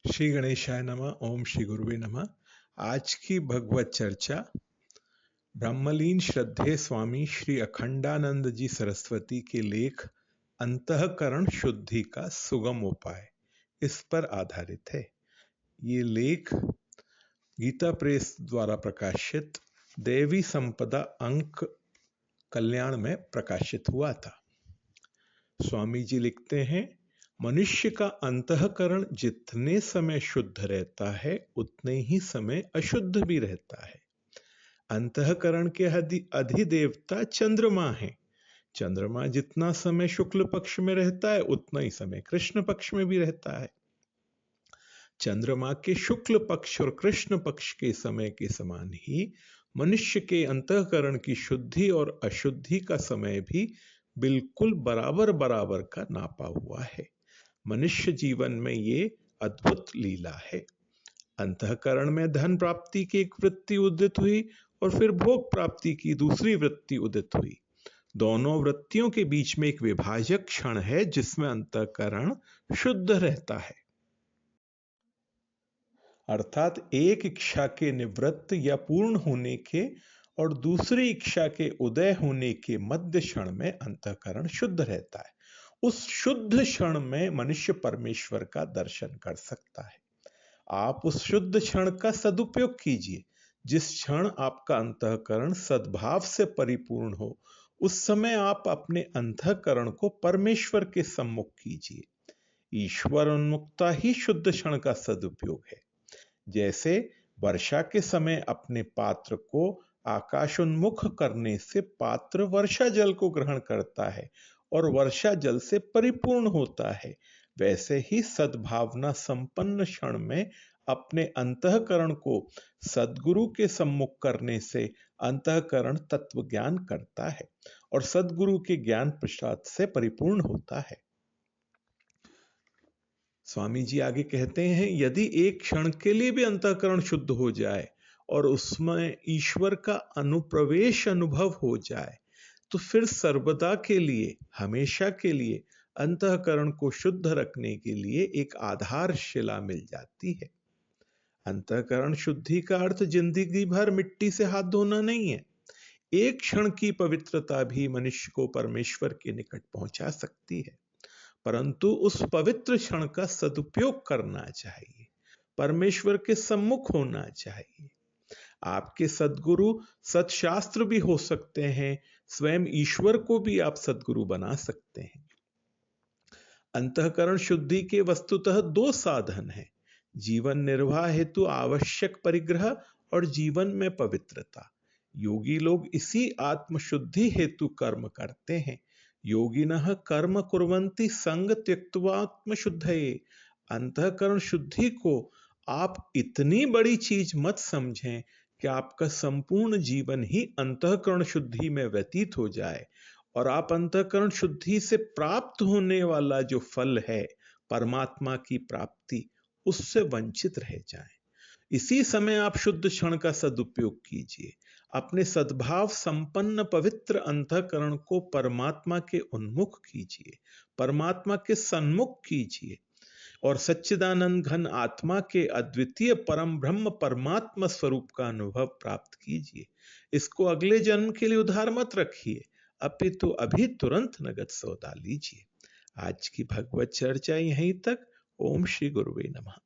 श्री गणेशाय नमः। ओम श्री गुरुवे नमः। आज की भगवत चर्चा ब्रह्मलीन श्रद्धेय स्वामी श्री अखंडानंद जी सरस्वती के लेख अंतःकरण शुद्धि का सुगम उपाय, इस पर आधारित है। ये लेख गीता प्रेस द्वारा प्रकाशित देवी संपदा अंक कल्याण में प्रकाशित हुआ था। स्वामी जी लिखते हैं, मनुष्य का अंतःकरण जितने समय शुद्ध रहता है उतने ही समय अशुद्ध भी रहता है। अंतःकरण के अधिदेवता चंद्रमा है। चंद्रमा जितना समय शुक्ल पक्ष में रहता है उतना ही समय कृष्ण पक्ष में भी रहता है। चंद्रमा के शुक्ल पक्ष और कृष्ण पक्ष के समय के समान ही मनुष्य के अंतःकरण की शुद्धि और अशुद्धि का समय भी बिल्कुल बराबर बराबर का नापा हुआ है। मनुष्य जीवन में ये अद्भुत लीला है। अंतःकरण में धन प्राप्ति की एक वृत्ति उदित हुई और फिर भोग प्राप्ति की दूसरी वृत्ति उदित हुई। दोनों वृत्तियों के बीच में एक विभाजक क्षण है जिसमें अंतःकरण शुद्ध रहता है। अर्थात एक इच्छा के निवृत्त या पूर्ण होने के और दूसरी इच्छा के उदय होने के मध्य क्षण में अंतःकरण शुद्ध रहता है। उस शुद्ध क्षण में मनुष्य परमेश्वर का दर्शन कर सकता है। आप उस शुद्ध क्षण का सदुपयोग कीजिए। जिस क्षण आपका अंतःकरण सद्भाव से परिपूर्ण हो, उस समय आप अपने अंतःकरण को परमेश्वर के सम्मुख कीजिए। ईश्वर उन्मुखता ही शुद्ध क्षण का सदुपयोग है। जैसे वर्षा के समय अपने पात्र को आकाशोन्मुख करने से पात्र वर्षा जल को ग्रहण करता है और वर्षा जल से परिपूर्ण होता है, वैसे ही सद्भावना संपन्न क्षण में अपने अंतःकरण को सद्गुरु के सम्मुख करने से अंतःकरण तत्व ज्ञान करता है और सद्गुरु के ज्ञान प्रसाद से परिपूर्ण होता है। स्वामी जी आगे कहते हैं, यदि एक क्षण के लिए भी अंतःकरण शुद्ध हो जाए और उसमें ईश्वर का अनुप्रवेश अनुभव हो जाए तो फिर सर्वदा के लिए, हमेशा के लिए अंतःकरण को शुद्ध रखने के लिए एक आधारशिला मिल जाती है। अंतःकरण शुद्धि का अर्थ जिंदगी भर मिट्टी से हाथ धोना नहीं है। एक क्षण की पवित्रता भी मनुष्य को परमेश्वर के निकट पहुंचा सकती है, परंतु उस पवित्र क्षण का सदुपयोग करना चाहिए, परमेश्वर के सम्मुख होना चाहिए। आपके सद्गुरु सत्शास्त्र भी हो सकते हैं, स्वयं ईश्वर को भी आप सद्गुरु बना सकते हैं। अंतःकरण शुद्धि के वस्तुतः दो साधन हैं, जीवन निर्वाह हेतु आवश्यक परिग्रह और जीवन में पवित्रता। योगी लोग इसी आत्मशुद्धि हेतु कर्म करते हैं। योगिनः कर्म कुर्वन्ति संग त्यक्त्वा आत्मशुद्धये। अंतःकरण शुद्धि को आप इतनी बड़ी चीज मत समझें कि आपका संपूर्ण जीवन ही अंतःकरण शुद्धि में व्यतीत हो जाए और आप अंतःकरण शुद्धि से प्राप्त होने वाला जो फल है, परमात्मा की प्राप्ति, उससे वंचित रह जाएं। इसी समय आप शुद्ध क्षण का सदुपयोग कीजिए। अपने सद्भाव संपन्न पवित्र अंतःकरण को परमात्मा के उन्मुख कीजिए, परमात्मा के सन्मुख कीजिए और सच्चिदानंद घन आत्मा के अद्वितीय परम ब्रह्म परमात्मा स्वरूप का अनुभव प्राप्त कीजिए। इसको अगले जन्म के लिए उधार मत रखिए, अपितु अभी तुरंत नगद सौदा लीजिए। आज की भगवत चर्चा यहीं तक। ओम श्री गुरुवे नमः।